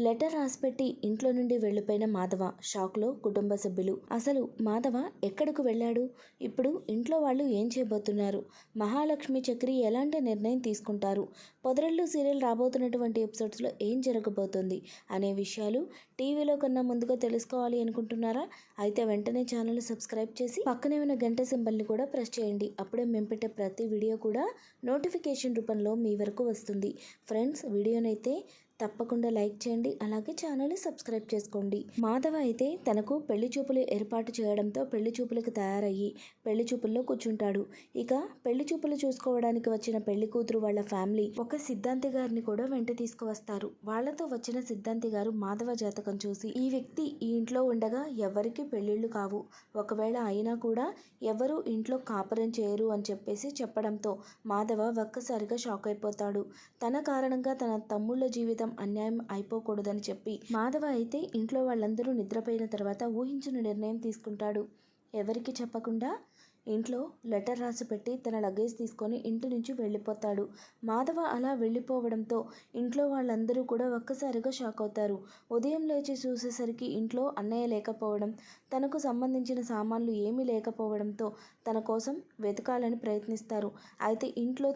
Letter రాసిపెట్టి ఇంట్లో నుండి వెళ్ళిపోయిన మాధవ షాక్లో కుటుంబ సభ్యులు. అసలు మాధవ ఎక్కడకు వెళ్ళాడు? ఇప్పుడు ఇంట్లో వాళ్ళు ఏం చేయబోతున్నారు? మహాలక్ష్మి చక్రి ఎలాంటి నిర్ణయం తీసుకుంటారు? పొదరిల్లు సీరియల్ రాబోతున్నటువంటి ఎపిసోడ్స్లో ఏం జరగబోతుంది అనే విషయాలు టీవీలో కన్నా ముందుగా తెలుసుకోవాలి అనుకుంటున్నారా? అయితే వెంటనే ఛానల్ సబ్స్క్రైబ్ చేసి పక్కనే ఉన్న గంట సింబల్ని కూడా ప్రెస్ చేయండి. అప్పుడే మేము పెట్టే ప్రతి వీడియో కూడా నోటిఫికేషన్ రూపంలో మీ వరకు వస్తుంది. ఫ్రెండ్స్, వీడియోనైతే తప్పకుండా లైక్ చేయండి, అలాగే ఛానల్ని సబ్స్క్రైబ్ చేసుకోండి. మాధవ అయితే తనకు పెళ్లి చూపులు ఏర్పాటు చేయడంతో పెళ్లి చూపులకు తయారయ్యి పెళ్లి చూపుల్లో కూర్చుంటాడు. ఇక పెళ్లి చూపులు చూసుకోవడానికి వచ్చిన పెళ్లి కూతురు వాళ్ళ ఫ్యామిలీ ఒక సిద్ధాంతి గారిని కూడా వెంట తీసుకువస్తారు. వాళ్లతో వచ్చిన సిద్ధాంతి గారు మాధవ జాతకం చూసి ఈ వ్యక్తి ఈ ఇంట్లో ఉండగా ఎవరికి పెళ్లిళ్ళు కావు, ఒకవేళ అయినా కూడా ఎవరు ఇంట్లో కాపురం చేయరు అని చెప్పడంతో మాధవ ఒక్కసారిగా షాక్ అయిపోతాడు. తన కారణంగా తన తమ్ముళ్ళ జీవితం అన్యాయం అయిపోకూడదని చెప్పి మాధవ అయితే ఇంట్లో వాళ్ళందరూ నిద్రపోయిన తర్వాత ఊహించిన నిర్ణయం తీసుకుంటాడు. ఎవరికి చెప్పకుండా ఇంట్లో లెటర్ రాసి పెట్టి తన లగేజ్ తీసుకొని ఇంటి నుంచి వెళ్ళిపోతాడు. మాధవ అలా వెళ్ళిపోవడంతో ఇంట్లో వాళ్ళందరూ కూడా ఒక్కసారిగా షాక్ అవుతారు. ఉదయం లేచి చూసేసరికి ఇంట్లో అన్నయ్య లేకపోవడం, తనకు సంబంధించిన సామాన్లు ఏమీ లేకపోవడంతో తన కోసం వెతకాలని ప్రయత్నిస్తారు. అయితే ఇంట్లో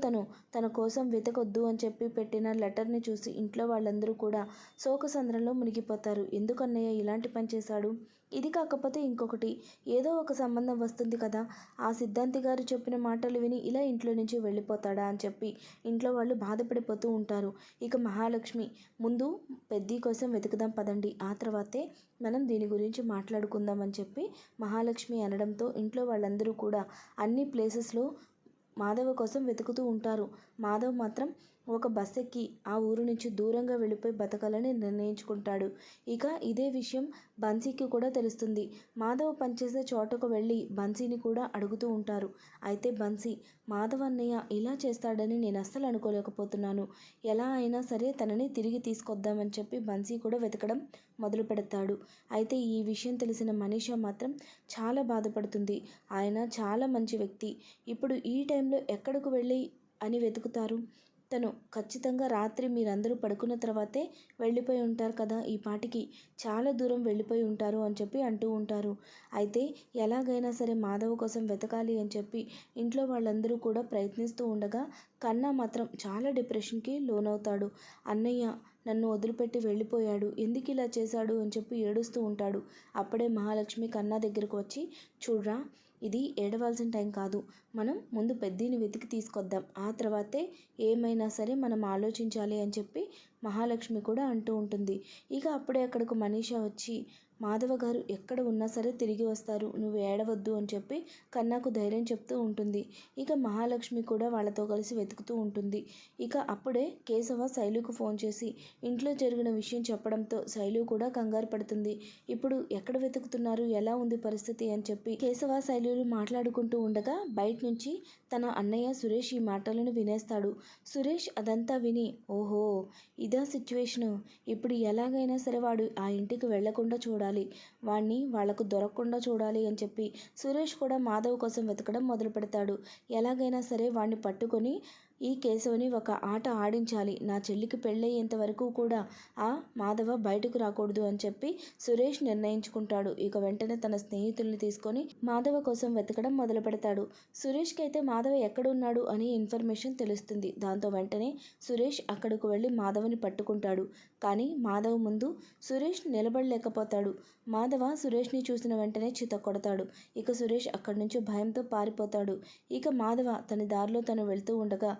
తన కోసం వెతకొద్దు అని చెప్పి పెట్టిన లెటర్ని చూసి ఇంట్లో వాళ్ళందరూ కూడా శోకసంద్రంలో మునిగిపోతారు. ఎందుకు అన్నయ్య ఇలాంటి పని చేశాడు? ఇది కాకపోతే ఇంకొకటి ఏదో ఒక సంబంధం వస్తుంది కదా, ఆ సిద్ధాంతి గారు చెప్పిన మాటలు విని ఇలా ఇంట్లో నుంచి వెళ్ళిపోతాడా అని చెప్పి ఇంట్లో వాళ్ళు బాధపడిపోతూ ఉంటారు. ఇక మహాలక్ష్మి, ముందు పెద్ది కోసం వెతుకుదాం పదండి, ఆ తర్వాతే మనం దీని గురించి మాట్లాడుకుందాం అని చెప్పి మహాలక్ష్మి అనడంతో ఇంట్లో వాళ్ళందరూ కూడా అన్ని ప్లేసెస్లో మాధవ కోసం వెతుకుతూ ఉంటారు. మాధవ్ మాత్రం ఒక బస్ ఎక్కి ఆ ఊరు నుంచి దూరంగా వెళ్ళిపోయి బతకాలని నిర్ణయించుకుంటాడు. ఇక ఇదే విషయం బన్సీకి కూడా తెలుస్తుంది. మాధవ్ పనిచేసే చోటకు వెళ్ళి బన్సీని కూడా అడుగుతూ ఉంటారు. అయితే బన్సీ, మాధవ్ అన్నయ్య ఇలా చేస్తాడని నేను అస్సలు అనుకోలేకపోతున్నాను, ఎలా అయినా సరే తనని తిరిగి తీసుకొద్దామని చెప్పి బన్సీ కూడా వెతకడం మొదలు పెడతాడు. అయితే ఈ విషయం తెలిసిన మనీషా మాత్రం చాలా బాధపడుతుంది. ఆయన చాలా మంచి వ్యక్తి, ఇప్పుడు ఈ టైంలో ఎక్కడికి వెళ్ళి అని వెతుకుతారు? తను ఖచ్చితంగా రాత్రి మీరందరూ పడుకున్న తర్వాతే వెళ్ళిపోయి ఉంటారు కదా, ఈ పాటికి చాలా దూరం వెళ్ళిపోయి ఉంటారు అని చెప్పి అంటూ ఉంటారు. అయితే ఎలాగైనా సరే మాధవ్ కోసం వెతకాలి అని చెప్పి ఇంట్లో వాళ్ళందరూ కూడా ప్రయత్నిస్తూ ఉండగా కన్నా మాత్రం చాలా డిప్రెషన్కి లోనవుతాడు. అన్నయ్య నన్ను వదిలిపెట్టి వెళ్ళిపోయాడు, ఎందుకు ఇలా చేశాడు అని చెప్పి ఏడుస్తూ ఉంటాడు. అప్పుడే మహాలక్ష్మి కన్నా దగ్గరకు వచ్చి, చూడ్రా, ఇది ఏడవాల్సిన టైం కాదు, మనం ముందు పెద్దిని వెతికి తీసుకొద్దాం, ఆ తర్వాతే ఏమైనా సరే మనం ఆలోచించాలి అని చెప్పి మహాలక్ష్మి కూడా అంటూ ఉంటుంది. ఇక అప్పుడే అక్కడకు మనీషా వచ్చి, మాధవ గారు ఎక్కడ ఉన్నా సరే తిరిగి వస్తారు, నువ్వు ఏడవద్దు అని చెప్పి కన్నాకు ధైర్యం చెప్తూ ఉంటుంది. ఇక మహాలక్ష్మి కూడా వాళ్ళతో కలిసి వెతుకుతూ ఉంటుంది. ఇక అప్పుడే కేశవ శైలుకు ఫోన్ చేసి ఇంట్లో జరిగిన విషయం చెప్పడంతో శైలు కూడా కంగారు పడుతుంది. ఇప్పుడు ఎక్కడ వెతుకుతున్నారు, ఎలా ఉంది పరిస్థితి అని చెప్పి కేశవ శైలులు మాట్లాడుకుంటూ ఉండగా బయట నుంచి తన అన్నయ్య సురేష్ ఈ మాటలను వినేస్తాడు. సురేష్ అదంతా విని, ఓహో ఇదా సిచ్యువేషను, ఇప్పుడు ఎలాగైనా సరే వాడు ఆ ఇంటికి వెళ్లకుండా చూడాలి, వాణ్ణి వాళ్లకు దొరకకుండా చూడాలి అని చెప్పి సురేష్ కూడా మాధవ్ కోసం వెతకడం మొదలు పెడతాడు. ఎలాగైనా సరే వాణ్ణి పట్టుకొని ఈ కేశవని ఒక ఆట ఆడించాలి, నా చెల్లికి పెళ్ళయ్యేంత వరకు కూడా ఆ మాధవ బయటకు రాకూడదు అని చెప్పి సురేష్ నిర్ణయించుకుంటాడు. ఇక వెంటనే తన స్నేహితుల్ని తీసుకొని మాధవ కోసం వెతకడం మొదలు పెడతాడు. సురేష్కి అయితే మాధవ ఎక్కడున్నాడు అని ఇన్ఫర్మేషన్ తెలుస్తుంది. దాంతో వెంటనే సురేష్ అక్కడికి వెళ్ళి మాధవని పట్టుకుంటాడు. కానీ మాధవ్ ముందు సురేష్ నిలబడలేకపోతాడు. మాధవ సురేష్ని చూసిన వెంటనే చిత కొడతాడు. ఇక సురేష్ అక్కడి నుంచి భయంతో పారిపోతాడు. ఇక మాధవ తన దారిలో తను వెళ్తూ ఉండగా,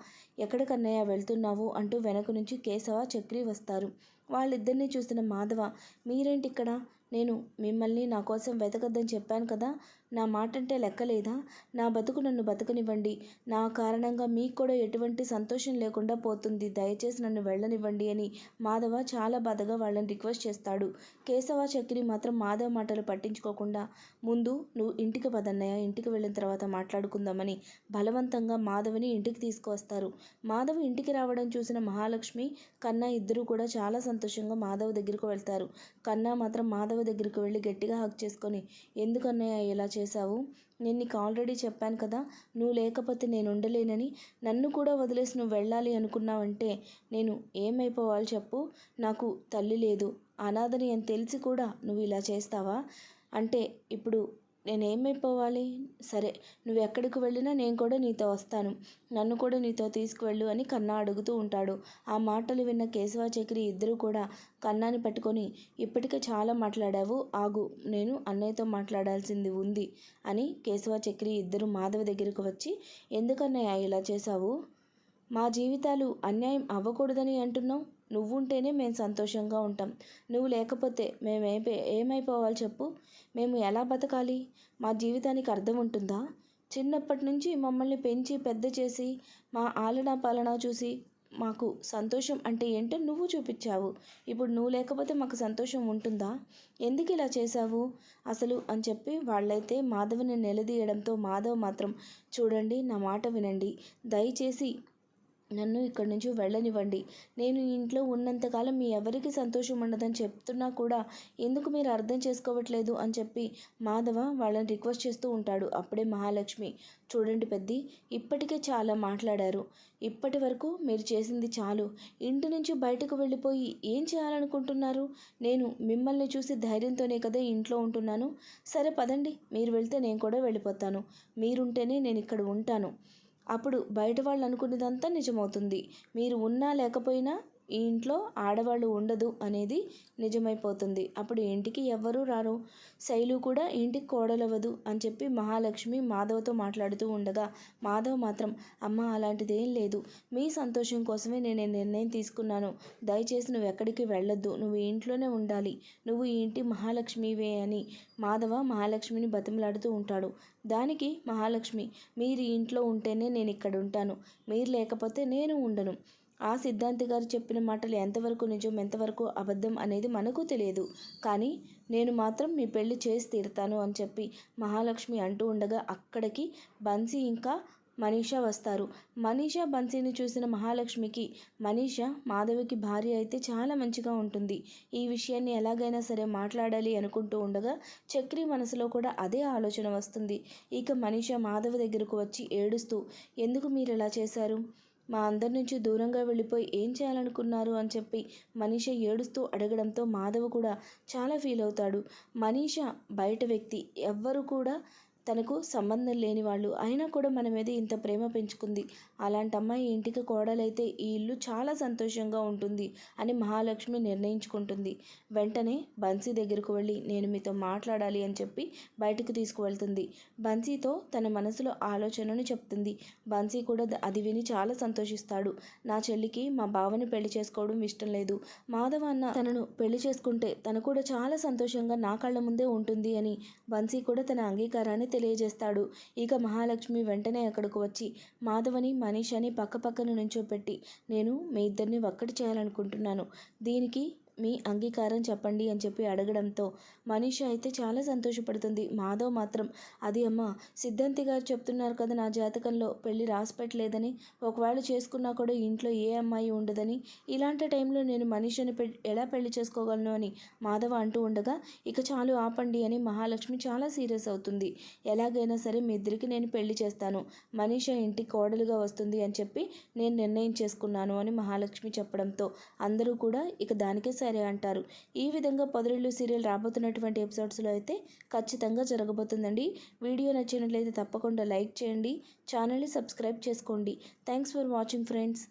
ఎక్కడికన్నయ్య వెళ్తున్నావు అంటూ వెనక నుంచి కేశవ చక్రి వస్తారు. వాళ్ళిద్దరినీ చూసిన మాధవ, మీరేంటి ఇక్కడ, నేను మిమ్మల్ని నా కోసం వెతకద్దని చెప్పాను కదా, నా మాట అంటే లెక్కలేదా, నా బతుకు నన్ను బతకనివ్వండి, నా కారణంగా మీకు కూడా ఎటువంటి సంతోషం లేకుండా పోతుంది, దయచేసి నన్ను వెళ్ళనివ్వండి అని మాధవ చాలా బాధగా వాళ్ళని రిక్వెస్ట్ చేస్తాడు. కేశవ చక్రి మాత్రం మాధవ్ మాటలు పట్టించుకోకుండా, ముందు నువ్వు ఇంటికి పదన్నయ్య, ఇంటికి వెళ్ళిన తర్వాత మాట్లాడుకుందామని బలవంతంగా మాధవ్ని ఇంటికి తీసుకువస్తారు. మాధవ్ ఇంటికి రావడం చూసిన మహాలక్ష్మి, కన్నా ఇద్దరూ కూడా చాలా సంతోషంగా మాధవ్ దగ్గరకు వెళ్తారు. కన్నా మాత్రం మాధవ్ మాధవ దగ్గరికి వెళ్ళి గట్టిగా హగ్ చేసుకొని, ఎందుకన్నయ్య ఇలా చేశావు? నేను నీకు ఆల్రెడీ చెప్పాను కదా, నువ్వు లేకపోతే నేను ఉండలేనని. నన్ను కూడా వదిలేసి నువ్వు వెళ్ళాలి అనుకున్నావంటే నేను ఏమైపోవాలి చెప్పు? నాకు తల్లి లేదు, అనాథని అని తెలిసి కూడా నువ్వు ఇలా చేస్తావా? అంటే ఇప్పుడు నేనేమైపోవాలి? సరే, నువ్వు ఎక్కడికి వెళ్ళినా నేను కూడా నీతో వస్తాను, నన్ను కూడా నీతో తీసుకువెళ్ళు అని కన్నా అడుగుతూ ఉంటాడు. ఆ మాటలు విన్న కేశవ చక్రి ఇద్దరూ కూడా కన్నాని పట్టుకొని, ఇప్పటికే చాలా మాట్లాడావు, ఆగు, నేను అన్నయ్యతో మాట్లాడాల్సింది ఉంది అని కేశవ చక్రి ఇద్దరు మాధవ దగ్గరకు వచ్చి, ఎందుకన్నయ్య ఇలా చేశావు? మా జీవితాలు అన్యాయం అవ్వకూడదని అంటున్నావు. నువ్వుంటేనే మేము సంతోషంగా ఉంటాం, నువ్వు లేకపోతే ఏమైపోవాలి చెప్పు? మేము ఎలా బతకాలి? మా జీవితానికి అర్థం ఉంటుందా? చిన్నప్పటి నుంచి మమ్మల్ని పెంచి పెద్ద చేసి మా ఆలనా పాలనా చూసి మాకు సంతోషం అంటే ఏంటో నువ్వు చూపించావు. ఇప్పుడు నువ్వు లేకపోతే మాకు సంతోషం ఉంటుందా? ఎందుకు ఇలా చేశావు అసలు అని చెప్పి వాళ్ళైతే మాధవ్ని నిలదీయడంతో మాధవ్ మాత్రం, చూడండి, నా మాట వినండి, దయచేసి నన్ను ఇక్కడి నుంచి వెళ్ళనివ్వండి. నేను ఇంట్లో ఉన్నంతకాలం మీ ఎవరికి సంతోషం ఉండదని చెప్తున్నా కూడా ఎందుకు మీరు అర్థం చేసుకోవట్లేదు అని చెప్పి మాధవ వాళ్ళని రిక్వెస్ట్ చేస్తూ ఉంటాడు. అప్పుడే మహాలక్ష్మి, చూడండి పెద్ది, ఇప్పటికే చాలా మాట్లాడారు, ఇప్పటి వరకు మీరు చేసింది చాలు. ఇంటి నుంచి బయటకు వెళ్ళిపోయి ఏం చేయాలనుకుంటున్నారు? నేను మిమ్మల్ని చూసి ధైర్యంతోనే కదా ఇంట్లో ఉంటున్నాను. సరే పదండి, మీరు వెళ్తే నేను కూడా వెళ్ళిపోతాను, మీరుంటేనే నేను ఇక్కడ ఉంటాను. అప్పుడు బయట వాళ్ళు అనుకున్నదంతా నిజమవుతుంది. మీరు ఉన్నా లేకపోయినా ఈ ఇంట్లో ఆడవాళ్ళు ఉండదు అనేది నిజమైపోతుంది. అప్పుడు ఇంటికి ఎవ్వరూ రారు, శైలు కూడా ఇంటికి కోడలవ్వదు అని చెప్పి మహాలక్ష్మి మాధవ్తో మాట్లాడుతూ ఉండగా, మాధవ్ మాత్రం, అమ్మ అలాంటిదేం లేదు, మీ సంతోషం కోసమే నేను నిర్ణయం తీసుకున్నాను, దయచేసి నువ్వు ఎక్కడికి వెళ్ళొద్దు, నువ్వు ఇంట్లోనే ఉండాలి, నువ్వు ఈ ఇంటి మహాలక్ష్మివే అని మాధవ మహాలక్ష్మిని బతిమలాడుతూ ఉంటాడు. దానికి మహాలక్ష్మి, మీరు ఇంట్లో ఉంటేనే నేను ఇక్కడ ఉంటాను, మీరు లేకపోతే నేను ఉండను. ఆ సిద్ధాంతి గారు చెప్పిన మాటలు ఎంతవరకు నిజం ఎంతవరకు అబద్ధం అనేది మనకు తెలియదు, కానీ నేను మాత్రం మీ పెళ్లి చేసి తీరుతాను అని చెప్పి మహాలక్ష్మి అంటూ ఉండగా అక్కడికి బన్సీ ఇంకా మనీషా వస్తారు. మనీషా బన్సీని చూసిన మహాలక్ష్మికి, మనీషా మాధవికి భార్య అయితే చాలా మంచిగా ఉంటుంది, ఈ విషయాన్ని ఎలాగైనా సరే మాట్లాడాలి అనుకుంటూ ఉండగా చక్రి మనసులో కూడా అదే ఆలోచన వస్తుంది. ఇక మనీషా మాధవి దగ్గరకు వచ్చి ఏడుస్తూ, ఎందుకు మీరు ఇలా చేశారు? మా అందరి నుంచి దూరంగా వెళ్ళిపోయి ఏం చేయాలనుకున్నారు అని చెప్పి మనీష ఏడుస్తూ అడగడంతో మాధవ్ కూడా చాలా ఫీల్ అవుతాడు. మనీష బయట వ్యక్తి, ఎవ్వరు కూడా తనకు సంబంధం లేని వాళ్ళు, అయినా కూడా మన మీద ఇంత ప్రేమ పెంచుకుంది, అలాంటి అమ్మాయి ఇంటికి కోడలైతే ఈ ఇల్లు చాలా సంతోషంగా ఉంటుంది అని మహాలక్ష్మి నిర్ణయించుకుంటుంది. వెంటనే బన్సీ దగ్గరకు వెళ్ళి, నేను మీతో మాట్లాడాలి అని చెప్పి బయటకు తీసుకువెళ్తుంది. బన్సీతో తన మనసులో ఆలోచనను చెప్తుంది. బన్సీ కూడా అది విని చాలా సంతోషిస్తాడు. నా చెల్లికి మా బావని పెళ్లి చేసుకోవడం ఇష్టం లేదు, మాధవ అన్న తనను పెళ్లి చేసుకుంటే తను కూడా చాలా సంతోషంగా నా కళ్ళ ముందే ఉంటుంది అని బన్సీ కూడా తన అంగీకారాన్ని తెలియజేస్తాడు. ఇక మహాలక్ష్మి వెంటనే అక్కడికి వచ్చి మాధవని మనీషాని పక్కపక్కన నుంచోపెట్టి, నేను మీ ఇద్దరిని ఒక్కటి చేయాలనుకుంటున్నాను, దీనికి మీ అంగీకారం చెప్పండి అని చెప్పి అడగడంతో మనీష అయితే చాలా సంతోషపడుతుంది. మాధవ్ మాత్రం, అది అమ్మ, సిద్ధాంతి గారు చెప్తున్నారు కదా నా జాతకంలో పెళ్లి రాసి పెట్టలేదని, ఒకవేళ చేసుకున్నా కూడా ఇంట్లో ఏ అమ్మాయి ఉండదని, ఇలాంటి టైంలో నేను మనీషని ఎలా పెళ్లి చేసుకోగలను అని మాధవ అంటూ ఉండగా, ఇక చాలు ఆపండి అని మహాలక్ష్మి చాలా సీరియస్ అవుతుంది. ఎలాగైనా సరే మీ ఇద్దరికి నేను పెళ్లి చేస్తాను, మనీష ఇంటి కోడలుగా వస్తుంది అని చెప్పి నేను నిర్ణయం చేసుకున్నాను అని మహాలక్ష్మి చెప్పడంతో అందరూ కూడా ఇక దానికే సరే అంటారు. ఈ విధంగా పొదరిల్లు సీరియల్ రాబోతున్నటువంటి ఎపిసోడ్స్లో అయితే ఖచ్చితంగా జరగబోతుందండి. వీడియో నచ్చినట్లయితే తప్పకుండా లైక్ చేయండి, ఛానల్ని సబ్స్క్రైబ్ చేసుకోండి. Thanks for watching friends.